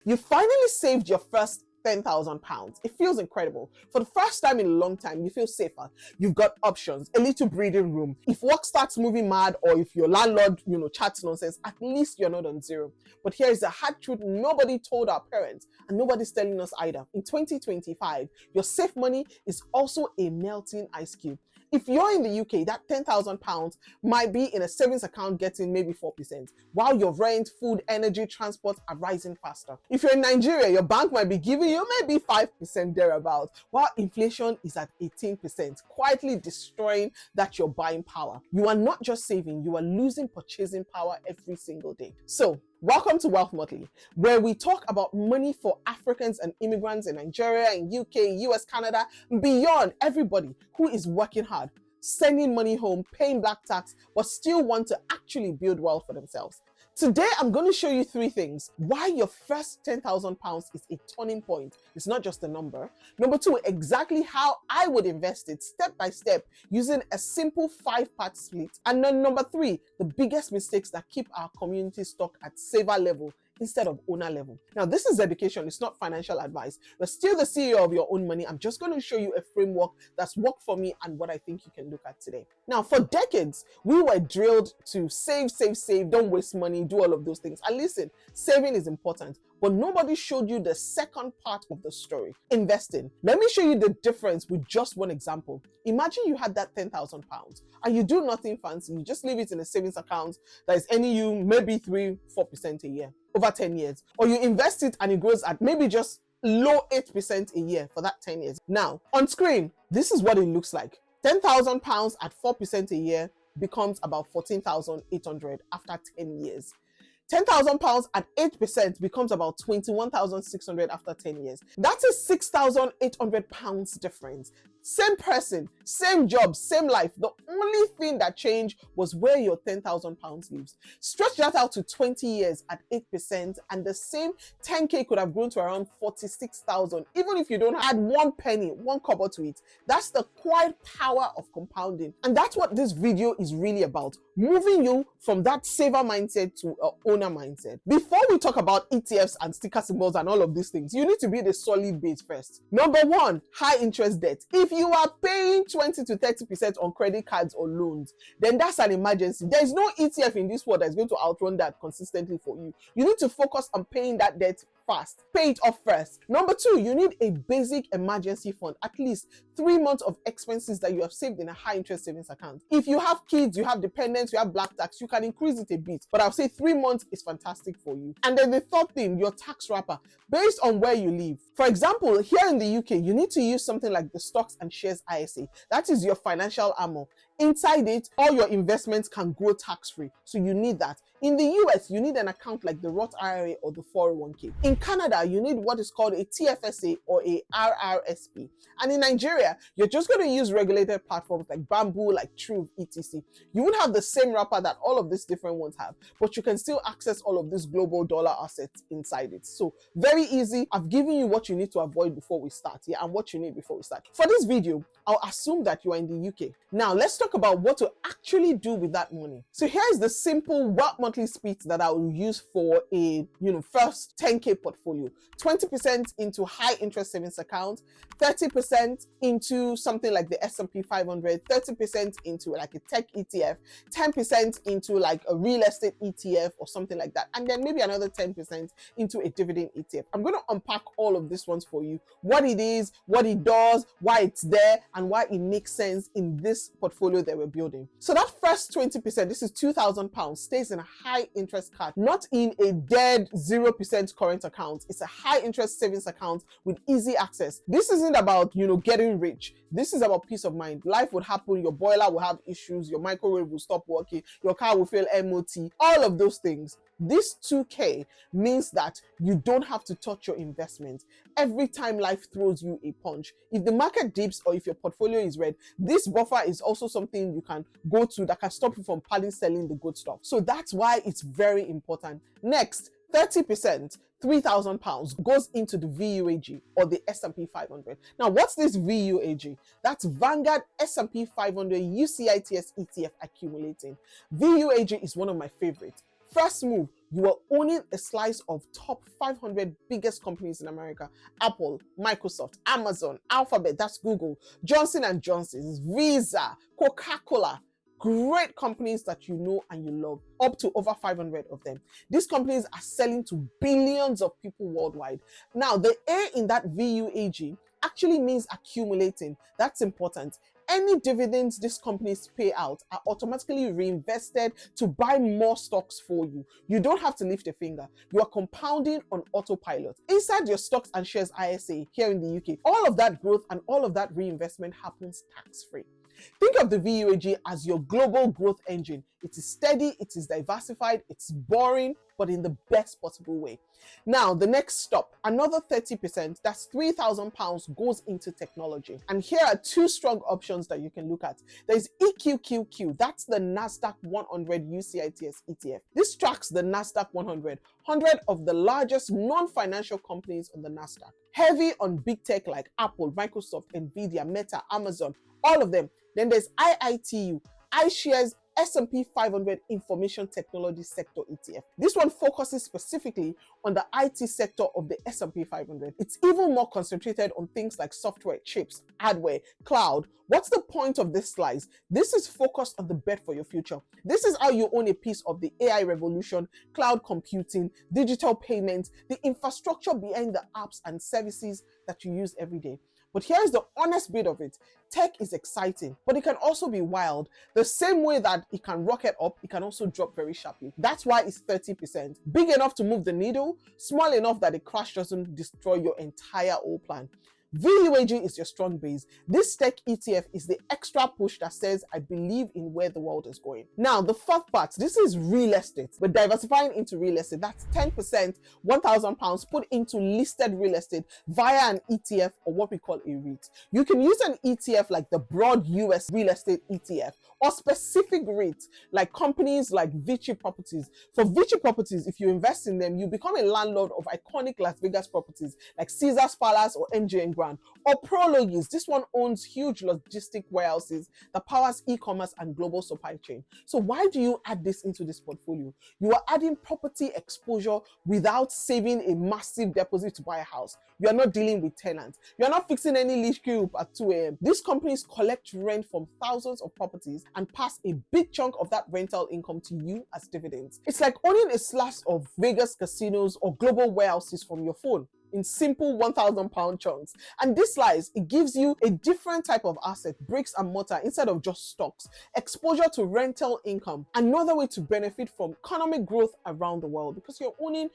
You finally saved your first £10,000. It feels incredible. For the first time in a long time, you feel safer. You've got options, a little breathing room. If work starts moving mad or if your landlord, chats nonsense, at least you're not on zero. But here is the hard truth nobody told our parents and nobody's telling us either. In 2025, your safe money is also a melting ice cube. If you're in the UK, that £10,000 might be in a savings account getting maybe 4%, while your rent, food, energy, transport are rising faster. If you're in Nigeria, your bank might be giving you maybe 5% thereabouts, while inflation is at 18%, quietly destroying that your buying power. You are not just saving, you are losing purchasing power every single day. So, welcome to Wealth Motley, where we talk about money for Africans and immigrants in Nigeria, in UK, US, Canada, beyond, everybody who is working hard, sending money home, paying black tax, but still want to actually build wealth for themselves. Today, I'm going to show you 3 things. Why your first £10,000 is a turning point. It's not just a number. Number 2, exactly how I would invest it step by step using a simple 5-part split. And then number 3, the biggest mistakes that keep our community stuck at saver level instead of owner level. Now, this is education, it's not financial advice. You're still the CEO of your own money. I'm just going to show you a framework that's worked for me and what I think you can look at today. Now, for decades, we were drilled to save, don't waste money, do all of those things. And listen, saving is important, but nobody showed you the second part of the story, investing. Let me show you the difference with just one example. Imagine you had that £10,000 and you do nothing fancy. You just leave it in a savings account that is earning you maybe 3-4% a year over 10 years. Or you invest it and it grows at maybe just low 8% a year for that 10 years. Now, on screen, this is what it looks like. £10,000 at 4% a year becomes about 14,800 after 10 years. £10,000 at 8% becomes about 21,600 after 10 years. That's a £6,800 difference. Same person, same job, same life. The only thing that changed was where your £10,000 lives. Stretch that out to 20 years at 8% and the same 10K could have grown to around 46,000. Even if you don't add 1 penny, 1 kobo to it. That's the quiet power of compounding. And that's what this video is really about. Moving you from that saver mindset to an owner mindset. Before we talk about ETFs and sticker symbols and all of these things, you need to build a solid base first. Number 1, high interest debt. If you are paying 20 to 30% on credit cards or loans, then that's an emergency. There is no ETF in this world that's going to outrun that consistently for you. You need to focus on paying that debt fast. Pay it off first. Number 2, you need a basic emergency fund, at least 3 months of expenses that you have saved in a high interest savings account. If you have kids, you have dependents, you have black tax, you can increase it a bit, but I'll say 3 months is fantastic for you. And then the third thing, your tax wrapper, based on where you live. For example, here in the UK, you need to use something like the Stocks and Shares ISA. That is your financial armor. Inside it, all your investments can grow tax-free. So you need that. In the US, you need an account like the Roth IRA or the 401k. In Canada, you need what is called a TFSA or a RRSP. And in Nigeria, you're just going to use regulated platforms like Bamboo, like Truth, etc. You won't have the same wrapper that all of these different ones have, but you can still access all of these global dollar assets inside it. So very easy. I've given you what you need to avoid before we start, and what you need before we start. For this video, I'll assume that you are in the UK. Now, let's talk about what to actually do with that money. So here's the simple Wealth Monthly split that I will use for a first 10K portfolio. 20% into high interest savings account, 30% into something like the S&P 500, 30% into like a tech ETF, 10% into like a real estate ETF or something like that, and then maybe another 10% into a dividend ETF. I'm going to unpack all of these ones for you, what it is, what it does, why it's there, and why it makes sense in this portfolio that we're building. So that first 20%, this is £2,000, stays in a high interest card, not in a dead 0% current account. It's a high interest savings account with easy access. This isn't about, getting rich. This is about peace of mind. Life would happen, your boiler will have issues, your microwave will stop working, your car will fail MOT, all of those things. This 2K means that you don't have to touch your investment every time life throws you a punch. If the market dips or if your portfolio is red, this buffer is also something you can go to that can stop you from panic selling the good stuff. So that's why it's very important. Next, 30%, £3,000 goes into the VUAG or the S&P 500. Now, what's this VUAG? That's Vanguard S&P 500 UCITS ETF accumulating. VUAG is one of my favorites. First move, you are owning a slice of top 500 biggest companies in America. Apple, Microsoft, Amazon, Alphabet, that's Google, Johnson & Johnson's, Visa, Coca-Cola. Great companies that you know and you love, up to over 500 of them. These companies are selling to billions of people worldwide. Now, the A in that VUAG actually means accumulating. That's important. Any dividends these companies pay out are automatically reinvested to buy more stocks for you. You don't have to lift a finger. You are compounding on autopilot. Inside your stocks and shares ISA here in the UK, all of that growth and all of that reinvestment happens tax-free. Think of the VUAG as your global growth engine. It is steady, it is diversified, it's boring, but in the best possible way. Now, the next stop, another 30%, that's £3,000 goes into technology. And here are two strong options that you can look at. There's EQQQ, that's the NASDAQ 100 UCITS ETF. This tracks the NASDAQ 100 of the largest non-financial companies on the NASDAQ. Heavy on big tech like Apple, Microsoft, Nvidia, Meta, Amazon, all of them. Then there's IITU, iShares S&P 500 Information Technology Sector ETF. This one focuses specifically on the IT sector of the S&P 500. It's even more concentrated on things like software, chips, hardware, cloud. What's the point of this slice? This is focused on the bet for your future. This is how you own a piece of the AI revolution, cloud computing, digital payments, the infrastructure behind the apps and services that you use every day. But here's the honest bit of it. Tech is exciting, but it can also be wild. The same way that it can rocket up, it can also drop very sharply. That's why it's 30%. Big enough to move the needle, small enough that the crash doesn't destroy your entire old plan. VUAG is your strong base. This tech ETF is the extra push that says, I believe in where the world is going. Now, the fourth part, this is real estate. We're diversifying into real estate. That's 10%, £1,000 put into listed real estate via an ETF or what we call a REIT. You can use an ETF like the broad US real estate ETF or specific REITs like companies like VICI Properties. For VICI Properties, if you invest in them, you become a landlord of iconic Las Vegas properties like Caesars Palace or MGM Grand, or Prologis. This one owns huge logistic warehouses that powers e-commerce and global supply chain. So why do you add this into this portfolio? You are adding property exposure without saving a massive deposit to buy a house. You are not dealing with tenants. You are not fixing any leash cube at 2 a.m. These companies collect rent from thousands of properties and pass a big chunk of that rental income to you as dividends. It's like owning a slice of Vegas casinos or global warehouses from your phone in simple £1,000 chunks. And this slice, it gives you a different type of asset, bricks and mortar, instead of just stocks, exposure to rental income, another way to benefit from economic growth around the world because you're owning,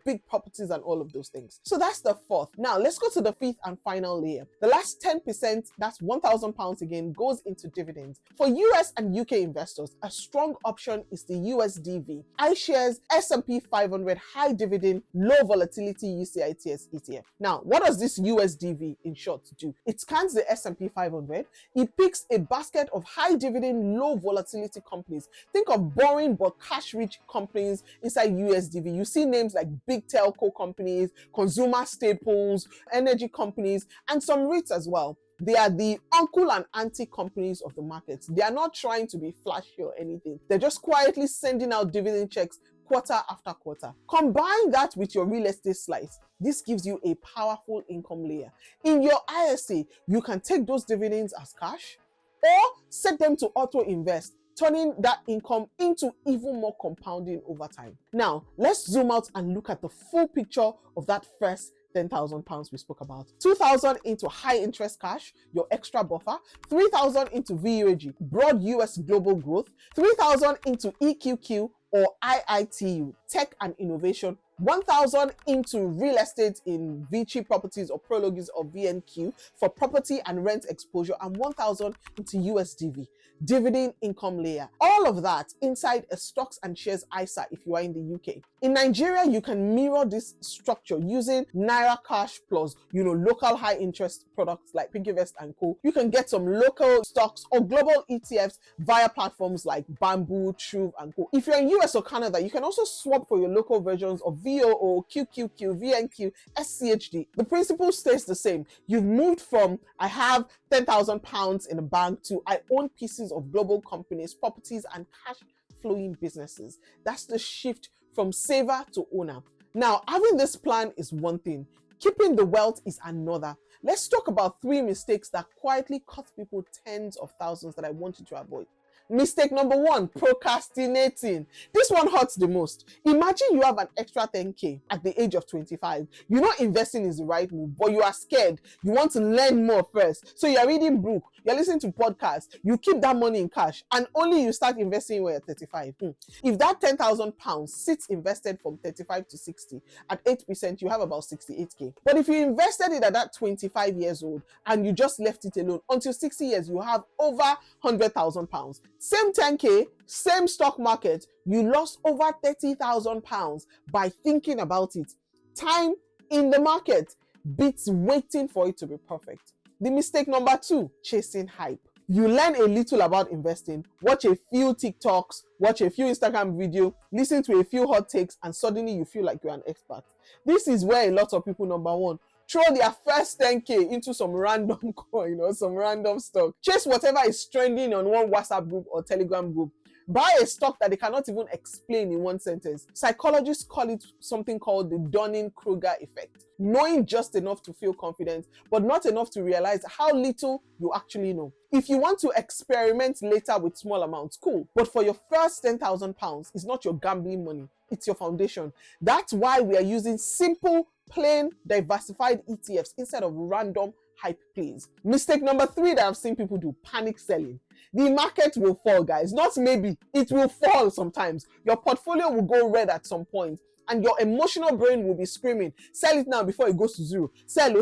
big properties and all of those things. So that's the fourth. Now let's go to the fifth and final layer. The last 10%, that's £1,000 again, goes into dividends. For US and UK investors, a strong option is the USDV, iShares S&P 500 high dividend, low volatility UCITS ETF. Now, what does this USDV in short do? It scans the S&P 500. It picks a basket of high dividend, low volatility companies. Think of boring but cash-rich companies inside USDV. You see names like big telco companies, consumer staples, energy companies, and some REITs as well. They are the uncle and auntie companies of the market. They are not trying to be flashy or anything. They're just quietly sending out dividend checks quarter after quarter. Combine that with your real estate slice. This gives you a powerful income layer. In your ISA, you can take those dividends as cash or set them to auto-invest, turning that income into even more compounding over time. Now, let's zoom out and look at the full picture of that first £10,000 we spoke about. 2,000 into high interest cash, your extra buffer. 3,000 into VUAG, broad US global growth. 3,000 into EQQ or IITU, tech and innovation. 1,000 into real estate in VICI Properties or Prologis or VNQ for property and rent exposure, and 1,000 into USDV, dividend income layer. All of that inside a stocks and shares ISA if you are in the UK. In Nigeria, you can mirror this structure using Naira Cash plus, local high interest products like PiggyVest and Co. You can get some local stocks or global ETFs via platforms like Bamboo, Truve and Co. If you're in US or Canada, you can also swap for your local versions of VOO, QQQ, VNQ, SCHD. The principle stays the same. You've moved from I have £10,000 in a bank to I own pieces of global companies, properties and cash flowing businesses. That's the shift from saver to owner. Now, having this plan is one thing, keeping the wealth is another. Let's talk about 3 mistakes that quietly cost people tens of thousands that I want you to avoid. Mistake number 1, procrastinating. This one hurts the most. Imagine you have an extra 10K at the age of 25. You know investing is the right move, but you are scared. You want to learn more first. So you're reading book, you're listening to podcasts, you keep that money in cash, and only you start investing when you're 35. If that 10,000 pounds sits invested from 35 to 60 at 8%, you have about 68K. But if you invested it at that 25 years old and you just left it alone until 60 years, you have over 100,000 pounds. Same 10K, same stock market, you lost over 30,000 pounds by thinking about it. Time in the market beats waiting for it to be perfect. The mistake number 2, chasing hype. You learn a little about investing, watch a few TikToks, watch a few Instagram videos, listen to a few hot takes, and suddenly you feel like you're an expert. This is where a lot of people, number 1, throw their first 10K into some random coin or some random stock. Chase whatever is trending on one WhatsApp group or Telegram group. Buy a stock that they cannot even explain in one sentence. Psychologists call it something called the Dunning-Kruger effect. Knowing just enough to feel confident, but not enough to realize how little you actually know. If you want to experiment later with small amounts, cool. But for your first 10,000 pounds, it's not your gambling money, it's your foundation. That's why we are using simple, plain, diversified ETFs instead of random hype plays. Mistake number 3 that I've seen people do, panic selling. The market will fall, guys. Not maybe, it will fall sometimes. Your portfolio will go red at some point, and your emotional brain will be screaming, sell it now before it goes to zero. Sell.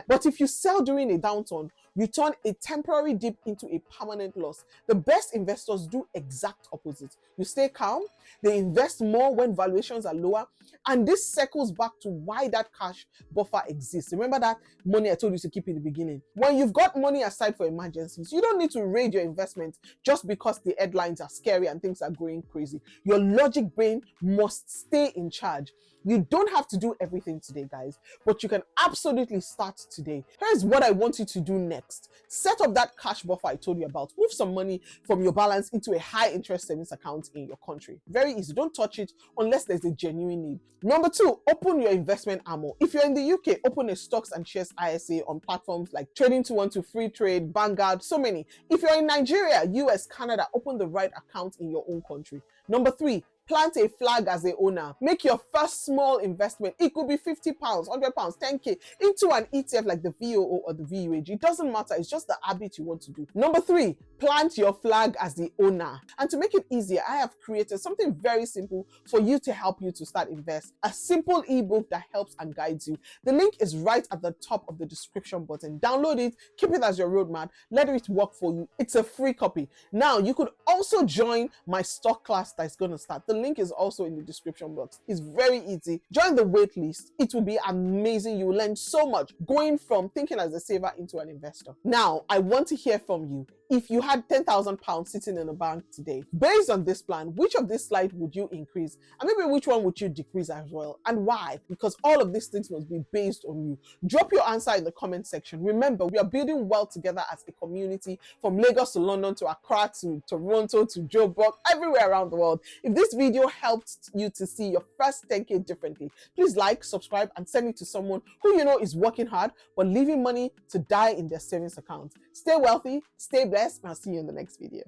But if you sell during a downturn, you turn a temporary dip into a permanent loss. The best investors do exact opposite. You stay calm, they invest more when valuations are lower, and this circles back to why that cash buffer exists. Remember that money I told you to keep in the beginning? When you've got money aside for emergencies, you don't need to raid your investment just because the headlines are scary and things are going crazy. Your logic brain must stay in charge. You don't have to do everything today, guys, but you can absolutely start today. Here's what I want you to do next. Set up that cash buffer I told you about. Move some money from your balance into a high interest savings account in your country. Very easy. Don't touch it unless there's a genuine need. Number 2, open your investment ammo. If you're in the UK, open a stocks and shares ISA on platforms like Trading 212, Free Trade, Vanguard, so many. If you're in Nigeria, US, Canada, open the right account in your own country. Number 3, plant a flag as a owner. Make your first small investment. It could be 50 pounds, 100 pounds, 10K into an ETF like the VOO or the VUAG. It doesn't matter. It's just the habit you want to do. Number 3, plant your flag as the owner. And to make it easier, I have created something very simple for you to help you to start invest. A simple ebook that helps and guides you. The link is right at the top of the description button. Download it, keep it as your roadmap, let it work for you. It's a free copy. Now, you could also join my stock class that's going to start. The link is also in the description box. It's very easy. Join the wait list. It will be amazing. You will learn so much going from thinking as a saver into an investor. Now, I want to hear from you. If you had 10,000 pounds sitting in a bank today, based on this plan, which of this slide would you increase? And maybe which one would you decrease as well? And why? Because all of these things must be based on you. Drop your answer in the comment section. Remember, we are building wealth together as a community, from Lagos to London to Accra to Toronto to Joburg, everywhere around the world. If this video helped you to see your first 10K differently, please like, subscribe, and send it to someone who you know is working hard but leaving money to die in their savings account. Stay wealthy, stay blessed, and I'll see you in the next video.